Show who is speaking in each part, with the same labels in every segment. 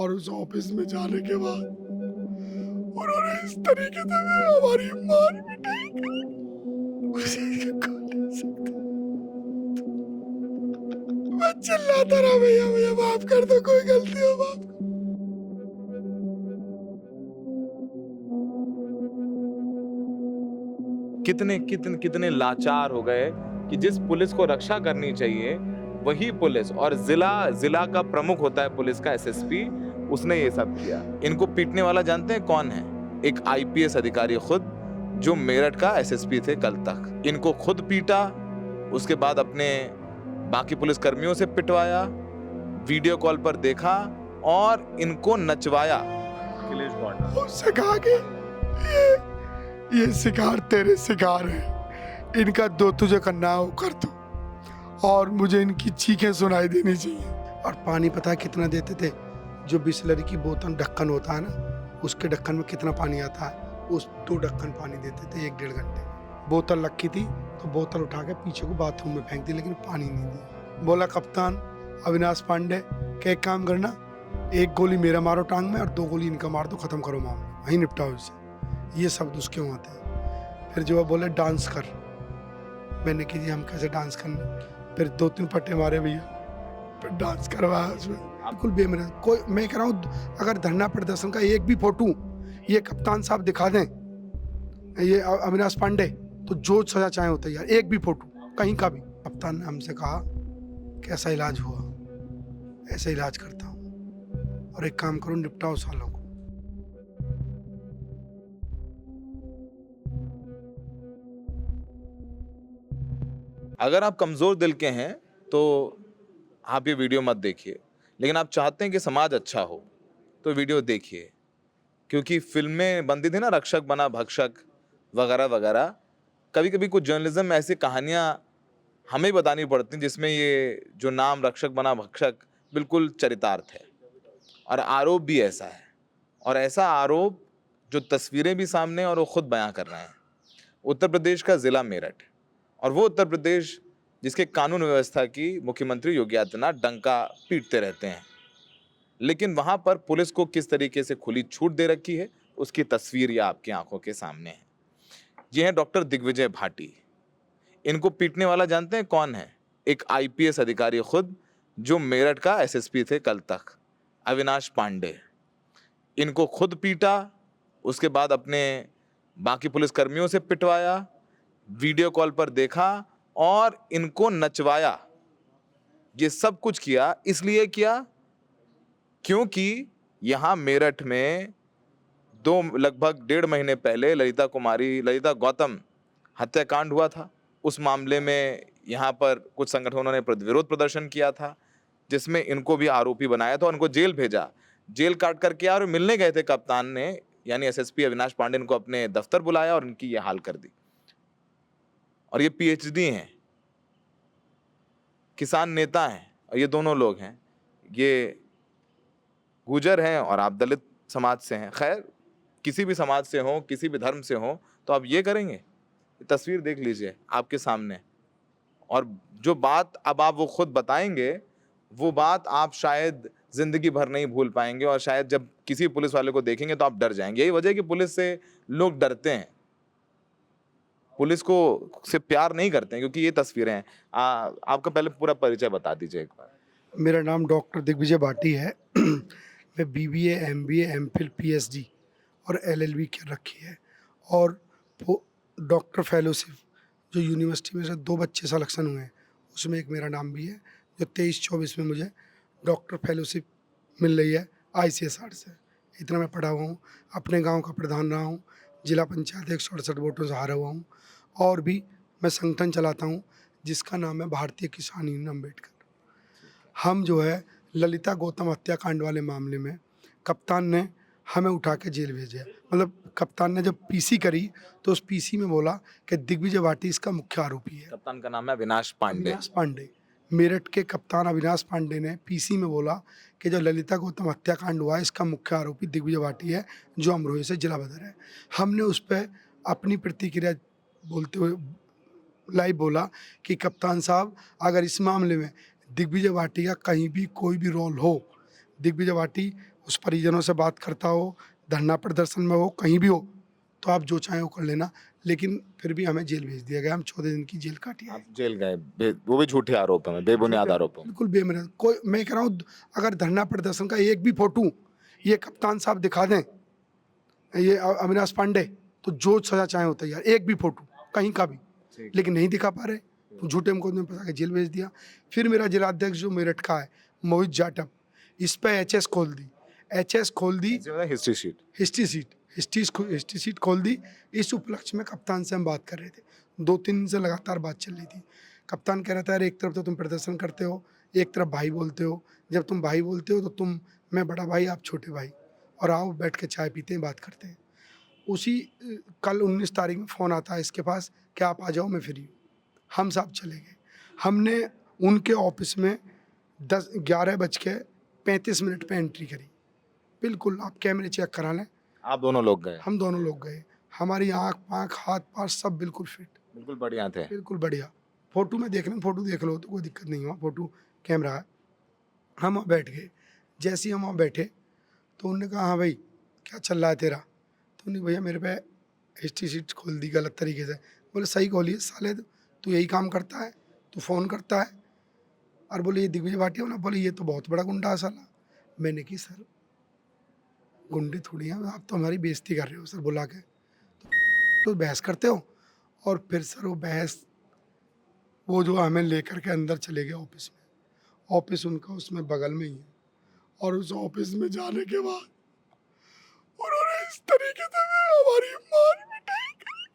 Speaker 1: और उस ऑफिस में जाने के बाद उन्होंने इस तरीके से हमारी मार पिटाई की। मैं चिल्लाता रहा, भैया मुझे माफ कर दो, कोई गलती हो माफ।
Speaker 2: कितने कितने कितने लाचार हो गए कि जिस पुलिस को रक्षा करनी चाहिए वही पुलिस, और जिला जिला का प्रमुख होता है पुलिस का एसएसपी, उसने ये सब किया। इनको पीटने वाला जानते हैं कौन है? एक आईपीएस अधिकारी खुद, जो मेरठ का एसएसपी थे कल तक। इनको खुद पीटा, उसके बाद अपने बाकी पुलिस कर्मियों से पिटवाया, वीडियो कॉल पर देखा और इनको नचवाया।
Speaker 1: उससे कहा कि ये शिकार तेरे शिकार है, इनका दो तुझे करना हो कर दो, और मुझे इनकी चीखें सुनाई देनी चाहिए। और पानी पता है कितना देते थे? जो बिस्लरी की बोतल ढक्कन होता है ना, उसके ढक्कन में कितना पानी आता है, उस 2 ढक्कन पानी देते थे 1-1.5 घंटे। बोतल रखी थी तो बोतल उठा के पीछे को बाथरूम में फेंक दी, लेकिन पानी नहीं दिया। बोला कप्तान अविनाश पांडे कि एक काम करना, 1 गोली मेरा मारो टांग में और 2 गोली इनका मार दो, खत्म करो मामला, वहीं निपटाओ इससे। ये शब्द उसके वहाँ थे। फिर जो है बोले डांस कर। मैंने कि जी हम कैसे डांस करने? फिर 2-3 पट्टे मारे भैया, फिर डांस करवाया उसमें। बिल्कुल बेमन कोई, मैं कह रहा हूँ अगर धरना प्रदर्शन का एक भी फोटो ये कप्तान साहब दिखा दें, ये अविनाश पांडे, तो जो सजा चाहे होता है यार, एक भी फोटो कहीं का भी। कप्तान ने हमसे कहा कैसा इलाज हुआ, ऐसा इलाज करता हूँ, और एक काम करो निपटाओ सालों को।
Speaker 2: अगर आप कमजोर दिल के हैं तो आप ये वीडियो मत देखिए, लेकिन आप चाहते हैं कि समाज अच्छा हो तो वीडियो देखिए, क्योंकि फिल्में बनती थी ना, रक्षक बना भक्षक वगैरह वगैरह। कभी कभी कुछ जर्नलिज्म में ऐसी कहानियां हमें बतानी पड़ती जिसमें ये जो नाम रक्षक बना भक्षक बिल्कुल चरितार्थ है, और आरोप भी ऐसा है, और ऐसा आरोप जो तस्वीरें भी सामने और वो खुद बयां कर रहे हैं। उत्तर प्रदेश का जिला मेरठ, और वो उत्तर प्रदेश जिसके कानून व्यवस्था की मुख्यमंत्री योगी आदित्यनाथ डंका पीटते रहते हैं, लेकिन वहां पर पुलिस को किस तरीके से खुली छूट दे रखी है उसकी तस्वीर या आपकी आंखों के सामने है। ये है डॉक्टर दिग्विजय भाटी। इनको पीटने वाला जानते हैं कौन है? एक आईपीएस अधिकारी खुद, जो मेरठ का एसएसपी थे कल तक, अविनाश पांडे। इनको खुद पीटा, उसके बाद अपने बाकी पुलिस कर्मियों से पिटवाया, वीडियो कॉल पर देखा और इनको नचवाया। ये सब कुछ किया इसलिए किया क्योंकि यहां मेरठ में लगभग 1.5 महीने पहले ललिता गौतम हत्याकांड हुआ था। उस मामले में यहाँ पर कुछ संगठनों ने विरोध प्रदर्शन किया था, जिसमें इनको भी आरोपी बनाया था और इनको जेल भेजा। जेल काट करके और मिलने गए थे कप्तान ने, यानी एसएसपी अविनाश पांडे, इनको अपने दफ्तर बुलाया और इनकी ये हाल कर दी। और ये पीएचडी हैं, किसान नेता हैं, और ये दोनों लोग हैं, ये गुजर हैं और आप दलित समाज से हैं। खैर, किसी भी समाज से हो, किसी भी धर्म से हो, तो आप ये करेंगे? तस्वीर देख लीजिए आपके सामने, और जो बात अब आप वो खुद बताएंगे, वो बात आप शायद जिंदगी भर नहीं भूल पाएंगे, और शायद जब किसी पुलिस वाले को देखेंगे तो आप डर जाएंगे। यही वजह है कि पुलिस से लोग डरते हैं, पुलिस को से प्यार नहीं करते हैं, क्योंकि ये तस्वीरें हैं। आपका पहले पूरा परिचय बता दीजिए एक बार।
Speaker 1: मेरा नाम डॉक्टर दिग्विजय भाटी है। मैं बीबीए, एमबीए, एमफिल, पीएचडी और एलएलबी कर रखी है, और डॉक्टर फेलोशिप जो यूनिवर्सिटी में से 2 बच्चे सिलेक्शन हुए हैं, उसमें एक मेरा नाम भी है, जो 23-24 में मुझे डॉक्टर फेलोशिप मिल रही है ICSR से। इतना मैं पढ़ा हुआ हूँ, अपने गांव का प्रधान रहा हूँ, जिला पंचायत 168 वोटों से हारा हुआ हूँ, और भी मैं संगठन चलाता हूँ जिसका नाम है भारतीय किसान यूनियन अम्बेडकर। हम जो है ललिता गौतम हत्याकांड वाले मामले में कप्तान ने हमें उठा के जेल भेजा। मतलब कप्तान ने जब पीसी करी तो उस पीसी में बोला कि दिग्विजय भाटी इसका मुख्य आरोपी है।
Speaker 2: कप्तान का नाम है अविनाश पांडे।
Speaker 1: अविनाश पांडे, मेरठ के कप्तान अविनाश पांडे ने पीसी में बोला कि जो ललिता गौतम हत्याकांड हुआ है इसका मुख्य आरोपी दिग्विजय भाटी है, जो अमरोही से जिला बदर है। हमने उस पर अपनी प्रतिक्रिया बोलते हुए लाइव बोला कि कप्तान साहब, अगर इस मामले में दिग्विजय भाटी का कहीं भी कोई भी रोल हो, दिग्विजय भाटी उस परिजनों से बात करता हो, धरना प्रदर्शन में हो, कहीं भी हो, तो आप जो चाहें वो कर लेना। लेकिन फिर भी हमें जेल भेज दिया गया, हम 14 दिन की जेल काटी है।
Speaker 2: आप जेल गए वो भी झूठे आरोप हैं, बेबुनियाद आरोप हैं।
Speaker 1: बिल्कुल बेमेहनत। कोई, मैं कह रहा हूँ, अगर धरना प्रदर्शन का एक भी फोटो ये कप्तान साहब दिखा दें, ये अविनाश पांडे, तो जो सजा चाहे हो तैयार, एक भी फोटो कहीं का भी, लेकिन नहीं दिखा पा रहे, तो झूठे मुकदमे में फंसा के जेल भेज दिया। फिर मेरा जिलाध्यक्ष जो मेरठ का है, मोहित जाटव, इस पे एचएस खोल दी, हिस्ट्री सीट खोल दी। इस उपलक्ष्य में कप्तान से हम बात कर रहे थे, 2-3 दिन से लगातार बात चल रही थी। कप्तान कह रहा था, यार एक तरफ तो तुम प्रदर्शन करते हो, एक तरफ भाई बोलते हो, जब तुम भाई बोलते हो तो मैं बड़ा भाई, आप छोटे भाई, और आओ बैठ के चाय पीते हैं, बात करते हैं। उसी कल 19 तारीख में फ़ोन आता है इसके पास कि आप आ जाओ, मैं फ्री हूँ। हम साहब चले गए। हमने उनके ऑफिस में 11:35 पे एंट्री करी। बिल्कुल, आप कैमरे चेक करा लें,
Speaker 2: आप दोनों लोग गए?
Speaker 1: हम दोनों लोग गए। हमारी आँख पाँख हाथ पाँव सब बिल्कुल फिट,
Speaker 2: बिल्कुल बढ़िया थे।
Speaker 1: बिल्कुल बढ़िया। फ़ोटो में देख लें, फ़ोटो देख लो तो कोई दिक्कत नहीं हुआ, फ़ोटो कैमरा है। हम वहाँ बैठ गए। जैसे ही हम वहाँ बैठे तो उन्होंने कहा, हाँ भाई क्या चल रहा है तेरा? तो नहीं भैया, मेरे पे हिस्ट्री सीट खोल दी गलत तरीके से। बोले सही खोलिए साले, तू यही काम करता है, तू फ़ोन करता है। और बोले ये दिग्विजय भाटिया ना, बोले ये तो बहुत बड़ा गुंडा है साला। मैंने की सर, गुंडे थोड़ी हैं, आप तो हमारी बेइज्जती कर रहे हो सर बुला के, तो बहस करते हो। और फिर सर वो बहस, वो जो हमें लेकर के अंदर चले गए ऑफिस में। ऑफिस उनका उसमें बगल में ही है, और उस ऑफिस में जाने के बाद उन्होंने इस तरीके से हमारी मार पिटाई करी।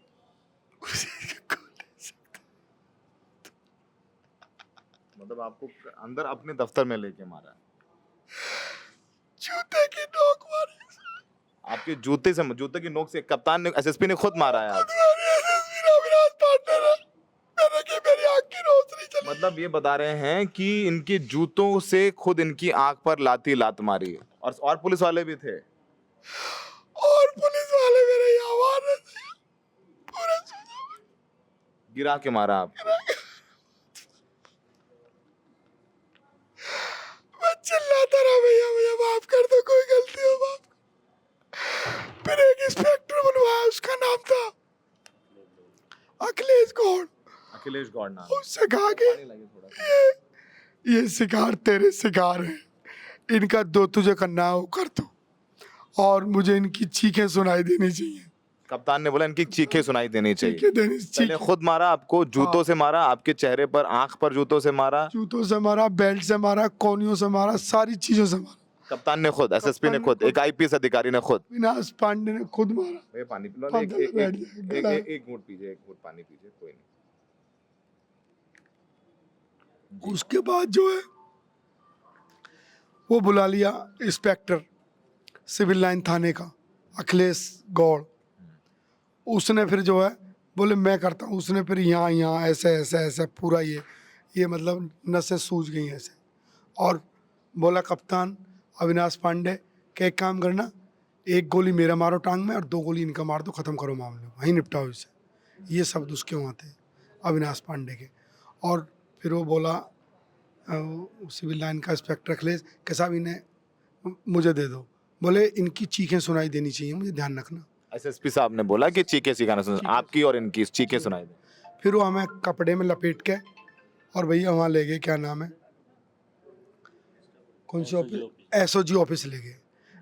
Speaker 2: मतलब आपको अंदर अपने दफ्तर में लेके मारा?
Speaker 1: जूते की नोक मारी।
Speaker 2: आपके जूते की नोक से कप्तान ने, एसएसपी ने खुद मारा है आप?
Speaker 1: अविनाश पांडे ने, मैंने की मेरी आंख की रोशनी चली।
Speaker 2: मतलब ये बता रहे हैं कि इनके जूतों से खुद इनकी आंख पर लात मारी, और पुलिस वाले भी थे।
Speaker 1: और पुलिस वाले मेरे यहाँ मार रहे थे, पूरे
Speaker 2: गिरा के मारा आप?
Speaker 1: मैं चिल्लाता रहा, भैया भैया माफ कर दो, कोई गलती हो माफ। फिर एक इंस्पेक्टर बनवाया, उसका नाम था अखिलेश गौड़।
Speaker 2: अखिलेश गौड़ नाम?
Speaker 1: उससे कहा कि ये शिकार तेरे शिकार है, इनका दो तुझे करना है वो कर दो, और मुझे इनकी चीखें सुनाई देनी चाहिए।
Speaker 2: कप्तान ने बोला इनकी चीखें सुनाई देनी चाहिए। पहले
Speaker 1: चीखें,
Speaker 2: खुद मारा आपको, जूतों से मारा, आपके चेहरे पर, आंख पर जूतों से मारा,
Speaker 1: जूतों से मारा, बेल्ट से मारा, कोनियों से मारा, सारी चीजों से मारा।
Speaker 2: कप्तान ने खुद, एसएसपी ने खुद, एक आईपीएस अधिकारी ने खुद,
Speaker 1: अविनाश पांडे ने खुद मारा।
Speaker 2: ये पानी पी लो,
Speaker 1: हाँ,
Speaker 2: एक घूंट पीजिए, एक घूंट पानी पीजिए, कोई नहीं।
Speaker 1: उसके बाद जो है वो बुला लिया इंस्पेक्टर सिविल लाइन थाने का अखिलेश गौड़। उसने फिर जो है बोले मैं करता हूँ। उसने फिर यहाँ ऐसे ऐसे ऐसे पूरा ये मतलब नसें सूज गई ऐसे, और बोला कप्तान अविनाश पांडे के एक काम करना, एक गोली मेरा मारो टांग में और 2 गोली इनका मार दो, ख़त्म करो मामले, वहीं निपटाओ इसे। ये शब्द उसके वहाँ थे, अविनाश पांडे के। और फिर वो बोला सिविल लाइन का इंस्पेक्टर अखिलेश के साहब, इन्हें मुझे दे दो। बोले इनकी चीखें सुनाई देनी चाहिए, मुझे ध्यान रखना।
Speaker 2: एसएसपी साहब ने बोला कि चीखें सिखाना सुन, आपकी और इनकी चीखें सुनाई दे।
Speaker 1: फिर वो हमें कपड़े में लपेट के और भैया वहाँ ले गए, क्या नाम है, कौन सी ऑफिस, एसओजी ऑफिस ले गए।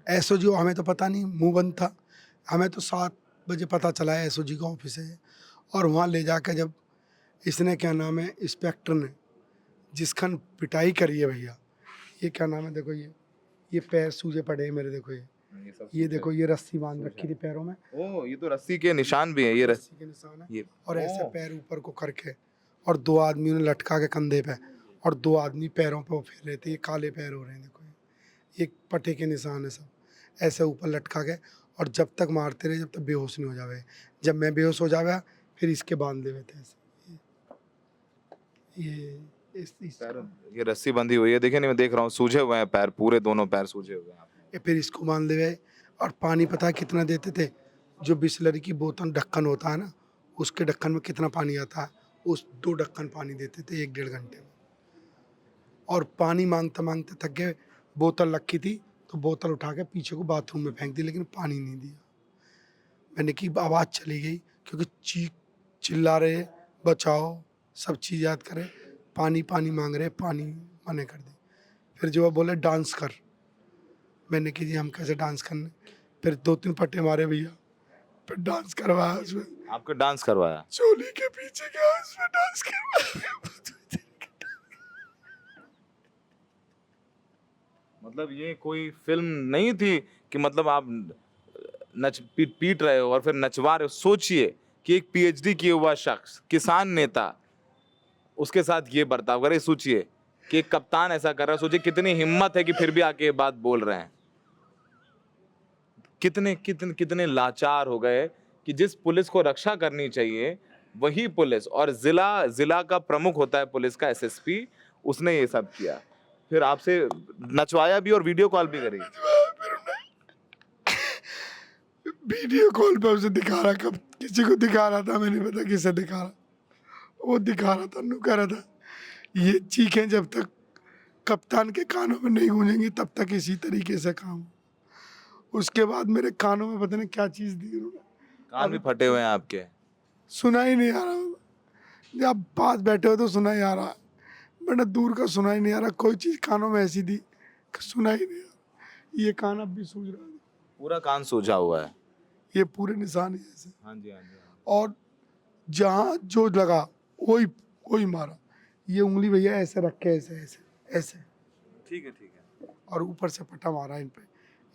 Speaker 1: एसओजी, हमें तो पता नहीं, मुंह बंद था। हमें तो 7 बजे पता चला है एसओजी का ऑफिस है। और वहाँ ले जाकर जब इसने, क्या नाम है, इंस्पेक्टर ने जिसखन पिटाई करी है भैया, ये क्या नाम है, देखो ये पैर सूजे पड़े हैं मेरे, देखो ये देखो, ये रस्सी बांध रखी थी पैरों में।
Speaker 2: ओह, ये तो रस्सी के निशान भी हैं, ये
Speaker 1: रस्सी के निशान है। और ऐसे पैर ऊपर को करके, और 2 आदमी ने लटका के कंधे पे, और 2 आदमी पैरों पे वो फेर रहे थे। ये काले पैर हो रहे हैं, देखो ये पट्टे के निशान है सब, ऐसे ऊपर लटका के। और जब तक मारते रहे जब तक बेहोश नहीं हो जावे। जब मैं बेहोश हो जावे फिर इसके बांध देवे थे ऐसे।
Speaker 2: ये रस्सी बंधी हुई है, देखिए नहीं, मैं देख रहा हूँ, सूजे हुए हैं पैर, पूरे दोनों पैर सूजे हुए हैं।
Speaker 1: फिर इसको बांध देवे। और पानी पता है कितना देते थे? जो बिस्लरी की बोतल ढक्कन होता है ना, उसके ढक्कन में कितना पानी आता है, उस 2 ढक्कन पानी देते थे 1-1.5 घंटे में। और पानी मांगते मांगते थक गए, बोतल रखी थी तो बोतल उठा के पीछे को बाथरूम में फेंक दी, लेकिन पानी नहीं दिया। मैंने की आवाज़ चली गई, क्योंकि चीख चिल्ला रहे बचाओ, सब चीज़ याद करे, पानी पानी मांग रहे, पानी मना कर दी। फिर जो है बोले डांस कर, मैंने की जी हम कैसे डांस करने। फिर 2-3 पट्टे मारे भैया, फिर डांस करवाया उसमें,
Speaker 2: आपको डांस करवाया?
Speaker 1: चोली के पीछे गया उसमें डांस करवाया।
Speaker 2: मतलब ये कोई फिल्म नहीं थी कि मतलब आप पीट रहे हो और फिर नचवा रहे हो। सोचिए कि एक पीएचडी किए हुआ शख्स, किसान नेता, उसके साथ ये बर्ताव करे। सोचिए कि एक कप्तान ऐसा कर रहा है, सोचिए कितनी हिम्मत है कि फिर भी आके ये बात बोल रहे हैं। कितने कितने कितने लाचार हो गए कि जिस पुलिस को रक्षा करनी चाहिए वही पुलिस, और जिला का प्रमुख होता है पुलिस का, एसएसपी, उसने ये सब किया। फिर आपसे नचवाया भी और वीडियो कॉल भी करी।
Speaker 1: वीडियो कॉल पे उसे दिखा रहा, कब किसी को दिखा रहा था, मैंने पता किसे दिखा रहा, वो दिखा रहा था, नु कह रहा था ये चीखें जब तक कप्तान के कानों में नहीं गूंजेंगी तब तक इसी तरीके से काम। उसके बाद मेरे कानों में पता नहीं क्या चीज़ दी उन्होंने,
Speaker 2: कान भी फटे हुए हैं आपके।
Speaker 1: सुना ही नहीं आ रहा। जब पास बैठे हो तो सुना ही आ रहा, वरना दूर का सुना ही नहीं आ रहा। कोई चीज़ कानों में ऐसी दी कि सुना ही नहीं आ रहा। ये कान अब भी सूझ रहा है,
Speaker 2: पूरा कान सूजा हुआ है।
Speaker 1: ये पूरे निशान है ऐसे।
Speaker 2: हाँ जी, हाँ जी।
Speaker 1: और जहाँ जो लगा वही वही मारा। ये उंगली भैया ऐसे रख के ऐसे ऐसे ऐसे,
Speaker 2: ठीक है, ठीक है।
Speaker 1: और ऊपर से पटा मारा इन पे।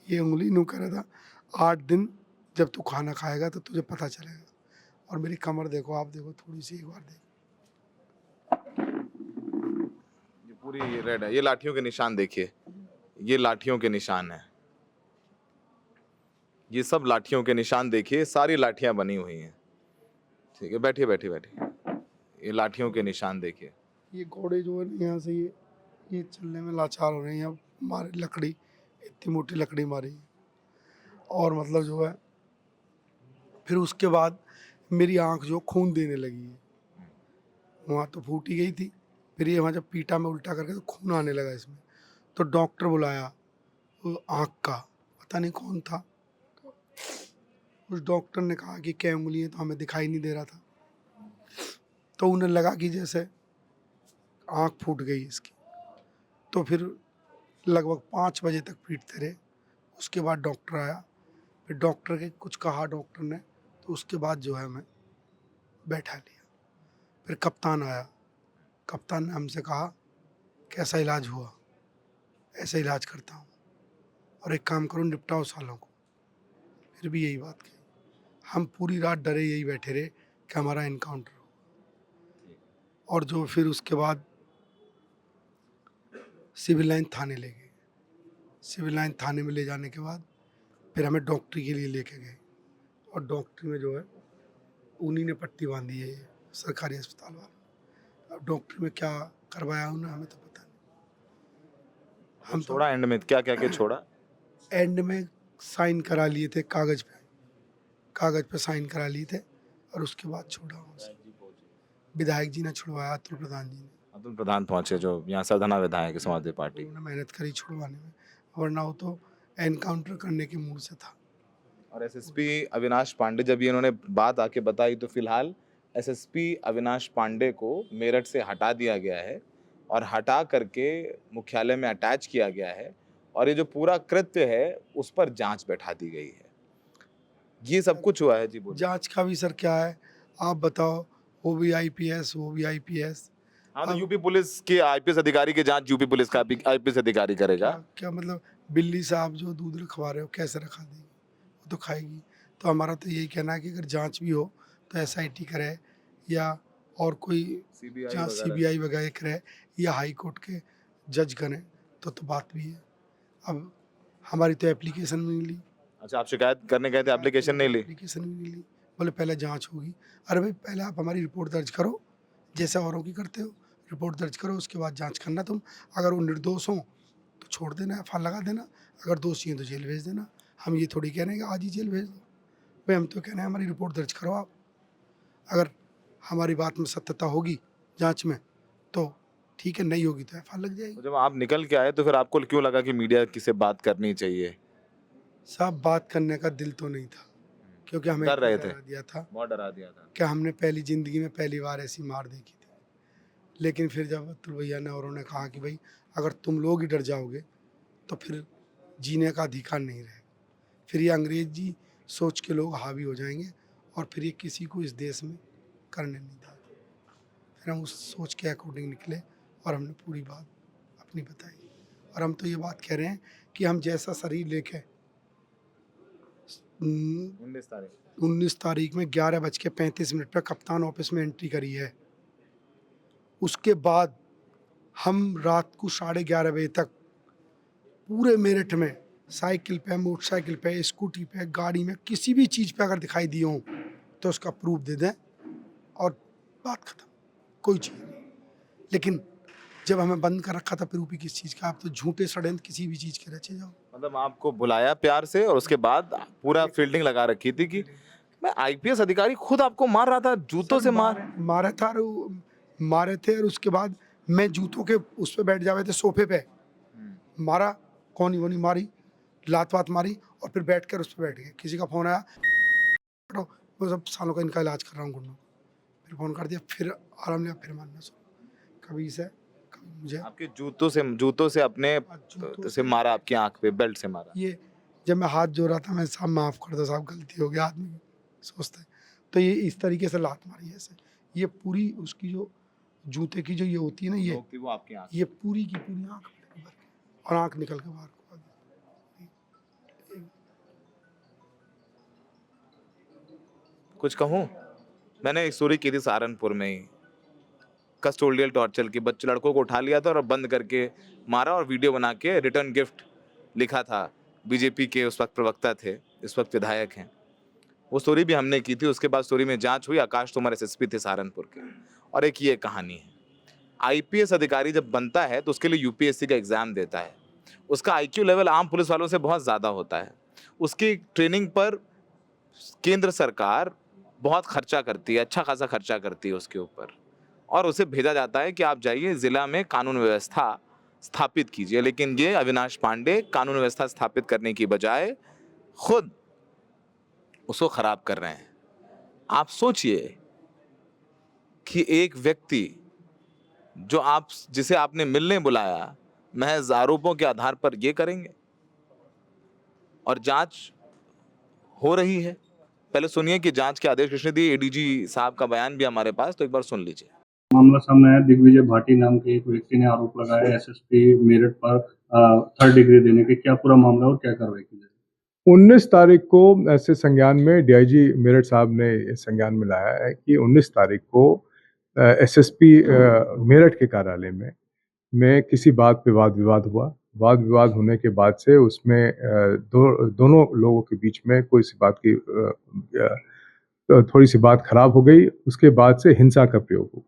Speaker 1: ये उंगली नु कह रहा था 8 दिन जब तू खाना खाएगा तो तुझे पता चलेगा। और मेरी कमर देखो, आप देखो थोड़ी सी, एक बार देखो।
Speaker 2: ये पूरी ये रेड है। ये लाठियों के निशान देखिए, ये लाठियों के निशान है। ये सब लाठियों के निशान देखिए, सारी लाठियां बनी हुई हैं। ठीक है, बैठिए बैठिए बैठिए। ये लाठियों के निशान देखिए।
Speaker 1: ये घोड़े जो है ना यहाँ से ये चलने में लाचार हो रहे हैं। यहाँ मारे लकड़ी, इतनी मोटी लकड़ी मारी। और मतलब जो है फिर उसके बाद मेरी आंख जो खून देने लगी है, वहाँ तो फूटी गई थी। फिर ये वहाँ जब पीटा में उल्टा करके तो खून आने लगा इसमें। तो डॉक्टर बुलाया, वो आँख का पता नहीं कौन था। उस डॉक्टर ने कहा कि क्या उंगली है, तो हमें दिखाई नहीं दे रहा था। तो उन्हें लगा कि जैसे आँख फूट गई इसकी। तो फिर लगभग 5 बजे तक पीटते रहे। उसके बाद डॉक्टर आया, फिर डॉक्टर के कुछ कहा डॉक्टर ने, तो उसके बाद जो है हमें बैठा लिया। फिर कप्तान आया, कप्तान ने हमसे कहा कैसा इलाज हुआ, ऐसा इलाज करता हूँ, और एक काम करो निपटाओ सालों को। फिर भी यही बात कही। हम पूरी रात डरे यही बैठे रहे कि हमारा इनकाउंटर हो। और जो फिर उसके बाद सिविल लाइन थाने ले गए। सिविल लाइन थाने में ले जाने के बाद फिर हमें डॉक्टरी के लिए लेके गए। और डॉक्टरी में जो है उन्हीं ने पट्टी बांधी है, ये सरकारी अस्पताल वाले। अब डॉक्टरी में क्या करवाया उन्होंने हमें तो पता नहीं। हम
Speaker 2: छोड़ा एंड में क्या क्या क्या छोड़ा?
Speaker 1: एंड में साइन करा लिए थे कागज पे साइन करा लिए थे, और उसके बाद छोड़ा उनसे। विधायक जी ने छुड़वाया, अतुल प्रधान जी ने।
Speaker 2: अतुल प्रधान पहुंचे, जो यहाँ सरधना विधायक है समाजवादी पार्टी।
Speaker 1: उन्होंने मेहनत करी छुड़वाने में, वरना वो तो एनकाउंटर करने के मूड से था।
Speaker 2: और एसएसपी अविनाश पांडे, जब ये इन्होंने बात आके बताई, तो फिलहाल एसएसपी अविनाश पांडे को मेरठ से हटा दिया गया है और हटा करके मुख्यालय में अटैच किया गया है। और ये जो पूरा कृत्य है उस पर जांच बैठा दी गई है। ये सब कुछ हुआ है जी, बोलिए।
Speaker 1: जांच का भी सर क्या है आप बताओ, वो भी आईपीएस, वो भी आईपीएस।
Speaker 2: हाँ, तो यूपी पुलिस के आईपीएस अधिकारी की जांच यूपी पुलिस का आईपीएस अधिकारी करेगा।
Speaker 1: क्या मतलब बिल्ली साहब जो दूध रखवा रहे हो कैसे रखा देगी, वो तो खाएगी। तो हमारा तो यही कहना है कि अगर जांच भी हो तो एसआईटी करे, या और कोई जहाँ सीबीआई वगैरह करे, या हाई कोर्ट के जज करें, तो बात भी है। अब हमारी तो एप्लीकेशन नहीं ली।
Speaker 2: अच्छा, आप शिकायत करने गए थे, एप्लीकेशन नहीं ली?
Speaker 1: एप्लीकेशन भी नहीं ली। बोले पहले जांच होगी। अरे भाई पहले आप हमारी रिपोर्ट दर्ज करो, जैसे औरों की करते हो, रिपोर्ट दर्ज करो, उसके बाद जांच करना तुम। अगर वो निर्दोष हों तो छोड़ देना, एफआईआर लगा देना, अगर दोषी हैं तो जेल भेज देना। हम ये थोड़ी कह रहे हैं कि आज ही जेल भेज दो भाई, हम तो कह रहे हैं हमारी रिपोर्ट दर्ज करो आप। अगर हमारी बात में सत्यता होगी जांच में तो ठीक है, नहीं होगी तो एफआईआर लग जाएगी।
Speaker 2: तो जब आप निकल के आए तो फिर आपको क्यों लगा कि मीडिया की से बात करनी चाहिए?
Speaker 1: साहब बात करने का दिल तो नहीं था, क्योंकि हमें
Speaker 2: डर रहे
Speaker 1: इतना
Speaker 2: थे?
Speaker 1: डरा दिया था
Speaker 2: बहुत डरा दिया था।
Speaker 1: कि हमने पहली ज़िंदगी में पहली बार ऐसी मार देखी थी। लेकिन फिर जब अतुल भैया ने और उन्होंने कहा कि भाई अगर तुम लोग ही डर जाओगे तो फिर जीने का अधिकार नहीं रहेगा, फिर ये अंग्रेजी सोच के लोग हावी हो जाएंगे और फिर ये किसी को इस देश में करने नहीं देंगे। फिर हम उस सोच के अकॉर्डिंग निकले और हमने पूरी बात अपनी बताई। और हम तो ये बात कह रहे हैं कि हम जैसा शरीर लेके 19 तारीख में 11:35 पर कप्तान ऑफिस में एंट्री करी है, उसके बाद हम रात को 11:30 बजे तक पूरे मेरठ में साइकिल पे, मोटरसाइकिल पे, स्कूटी पे, गाड़ी में, किसी भी चीज़ पे अगर दिखाई दिए हों तो उसका प्रूफ दे दें और बात खत्म, कोई चीज़ नहीं। लेकिन जब हमें बंद कर रखा था प्रूफ ही किस चीज़ का, आप तो झूठे षड्यंत्र किसी भी चीज़ के रचे जाओ।
Speaker 2: मतलब आपको बुलाया प्यार से और उसके बाद पूरा फील्डिंग लगा रखी थी कि मैं आईपीएस अधिकारी खुद आपको मार रहा था, जूतों से
Speaker 1: मारा था और मारे थे। और उसके बाद मैं जूतों के उस पे बैठ जावे थे, सोफे पे मारा, कौनी वोनी मारी, लात वात मारी और फिर बैठ कर उस पर बैठ गए। किसी का फ़ोन आया, वो सब सालों का इनका इलाज कर रहा हूँ गुंडों, फिर फ़ोन कर दिया, फिर आराम लिया, फिर मारना शुरू, कभी इसे कभी मुझे।
Speaker 2: आपके जूतों से अपने से मारा, आपकी आंख पे बेल्ट से मारा।
Speaker 1: ये जब मैं हाथ जोड़ रहा था, मैं साहब माफ़ कर दो साहब, गलती हो गया, आदमी सोचते तो ये इस तरीके से लात मारी है ऐसे। ये पूरी उसकी जो जूते की जो ये होती है ना, ये
Speaker 2: वो आपकी आंख,
Speaker 1: ये पूरी की पूरी आँख में भर के और आँख निकल के बाहर को आ गई।
Speaker 2: कुछ कहूँ? मैंने एक स्टोरी की थी सहारनपुर में ही, कस्टोडियल टॉर्चर की। बच्चे लड़कों को उठा लिया था और बंद करके मारा और वीडियो बना के रिटर्न गिफ्ट लिखा था। बीजेपी के उस वक्त प्रवक्ता थे, इस वक्त विधायक हैं। वो स्टोरी भी हमने की थी। उसके बाद स्टोरी में जांच हुई, आकाश तोमर एसएसपी थे सहारनपुर के। और एक ये कहानी है, आईपीएस अधिकारी जब बनता है तो उसके लिए यूपीएससी का एग्जाम देता है। उसका आईक्यू लेवल आम पुलिस वालों से बहुत ज़्यादा होता है। उसकी ट्रेनिंग पर केंद्र सरकार बहुत खर्चा करती है, अच्छा खासा खर्चा करती है उसके ऊपर, और उसे भेजा जाता है कि आप जाइए ज़िला में कानून व्यवस्था स्थापित कीजिए। लेकिन ये अविनाश पांडे कानून व्यवस्था स्थापित करने की बजाय खुद उसको खराब कर रहे हैं। आप सोचिए कि एक व्यक्ति जिसे आपने मिलने बुलाया, महज आरोपों के आधार पर ये करेंगे। और जांच हो रही है। पहले सुनिए कि जांच के आदेश किसने दिए। एडीजी साहब का बयान भी हमारे पास, तो एक बार सुन लीजिए।
Speaker 3: मामला सामने आया, दिग्विजय भाटी नाम के एक व्यक्ति ने आरोप लगाया एसएसपी मेरठ पर 3rd डिग्री देने के। क्या पूरा मामला और क्या कार्रवाई की जाएगी?
Speaker 4: 19 तारीख को ऐसे संज्ञान में डीआईजी मेरठ साहब ने संज्ञान में लाया है कि 19 तारीख को एसएसपी मेरठ के कार्यालय में किसी बात पे वाद विवाद हुआ। वाद विवाद होने के बाद से उसमें दोनों लोगों के बीच में कोई सी बात की थोड़ी सी बात खराब हो गई। उसके बाद से हिंसा का प्रयोग हुआ।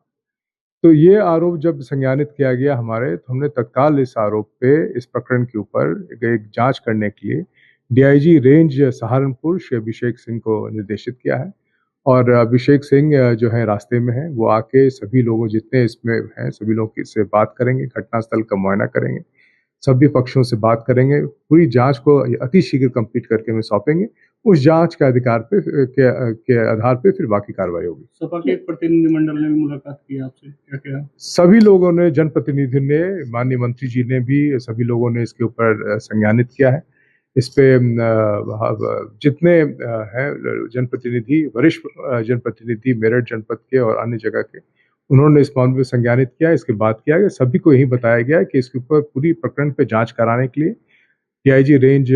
Speaker 4: तो ये आरोप जब संज्ञानित किया गया हमारे, तो हमने तत्काल इस आरोप पे, इस प्रकरण के ऊपर एक जांच करने के लिए डीआईजी रेंज सहारनपुर श्री अभिषेक सिंह को निर्देशित किया है। और अभिषेक सिंह जो है रास्ते में है, वो आके सभी लोगों जितने इसमें हैं सभी लोगों से बात करेंगे, घटनास्थल का मुआयना करेंगे, सभी पक्षों से बात करेंगे, पूरी जांच को अति शीघ्र कंप्लीट करके हमें सौंपेंगे। उस जांच के अधिकार पे के आधार पे फिर बाकी कार्रवाई होगी।
Speaker 3: सपा के एक प्रतिनिधिमंडल ने भी मुलाकात की आपसे, क्या क्या?
Speaker 4: सभी लोगों ने, जनप्रतिनिधि ने, माननीय मंत्री जी ने भी, सभी लोगों ने इसके ऊपर संज्ञानित किया है। इस पे जितने हैं जनप्रतिनिधि, वरिष्ठ जनप्रतिनिधि मेरठ जनपद के और अन्य जगह के, उन्होंने इस मामले में संज्ञानित किया। इसके बाद किया गया, सभी को यही बताया गया है कि इसके ऊपर पूरी प्रकरण पे जांच कराने के लिए डीआईजी रेंज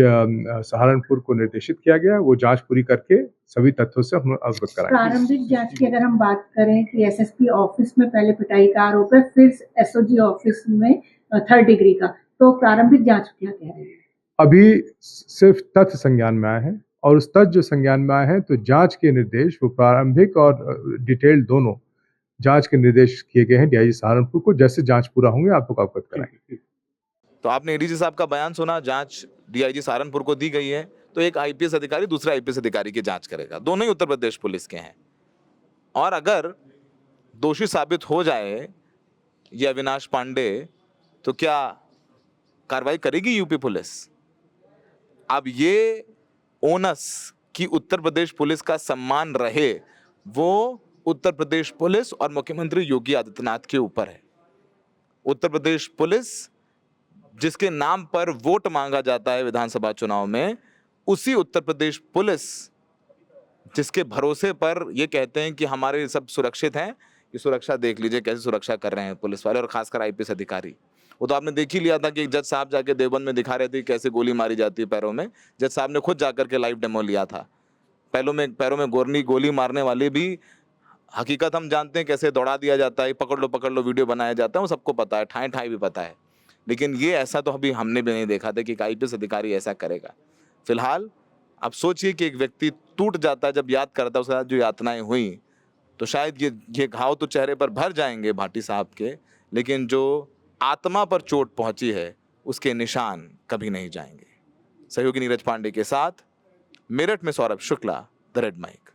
Speaker 4: सहारनपुर को निर्देशित किया गया। वो जांच पूरी करके सभी तथ्यों से हम अवगत कराएंगे।
Speaker 5: प्रारंभिक जांच की अगर हम बात करें कि एसएसपी ऑफिस में पहले पिटाई का आरोप है, फिर एसओजी ऑफिस में 3rd डिग्री का, तो प्रारंभिक जांच क्या कह रहे हैं?
Speaker 4: अभी सिर्फ तथ्य संज्ञान में आए हैं, और उस तथ्य जो संज्ञान में आए हैं तो जांच के निर्देश, वो प्रारंभिक और डिटेल दोनों जांच के निर्देश किए गए हैं डीआईजी सहारनपुर को। जैसे जांच पूरा होंगे आपको अवगत कराएंगे।
Speaker 2: तो आपने एडीजी साहब का बयान सुना, जांच डीआईजी सहारनपुर को दी गई है। तो एक आईपीएस अधिकारी दूसरे आईपीएस अधिकारी की जांच करेगा। दोनों ही उत्तर प्रदेश पुलिस के हैं। और अगर दोषी साबित हो जाए ये अविनाश पांडे, तो क्या कार्रवाई करेगी यूपी पुलिस? अब ये ओनस कि उत्तर प्रदेश पुलिस का सम्मान रहे, वो उत्तर प्रदेश पुलिस और मुख्यमंत्री योगी आदित्यनाथ के ऊपर है। उत्तर प्रदेश पुलिस जिसके नाम पर वोट मांगा जाता है विधानसभा चुनाव में, उसी उत्तर प्रदेश पुलिस जिसके भरोसे पर ये कहते हैं कि हमारे सब सुरक्षित हैं, ये सुरक्षा देख लीजिए कैसे सुरक्षा कर रहे हैं पुलिस वाले और खासकर आईपीएस अधिकारी। वो तो आपने देख ही लिया था कि जज साहब जाके देवबंद में दिखा रहे थे कैसे गोली मारी जाती है पैरों में। जज साहब ने खुद जाकर के लाइव डेमो लिया था। पैरों में गोली मारने वाले भी हकीकत हम जानते हैं कैसे दौड़ा दिया जाता है, पकड़ लो वीडियो बनाया जाता है, वो सबको पता है, ठाई ठाई भी पता है। लेकिन ये ऐसा तो अभी हमने भी नहीं देखा था कि एक आईपीएस अधिकारी ऐसा करेगा। फिलहाल आप सोचिए कि एक व्यक्ति टूट जाता है जब याद करता है उसके साथ जो यातनाएं हुई, तो शायद ये घाव तो चेहरे पर भर जाएंगे भाटी साहब के, लेकिन जो आत्मा पर चोट पहुंची है उसके निशान कभी नहीं जाएंगे। सहयोगी नीरज पांडे के साथ मेरठ में Saurabh Shukla, the red mic.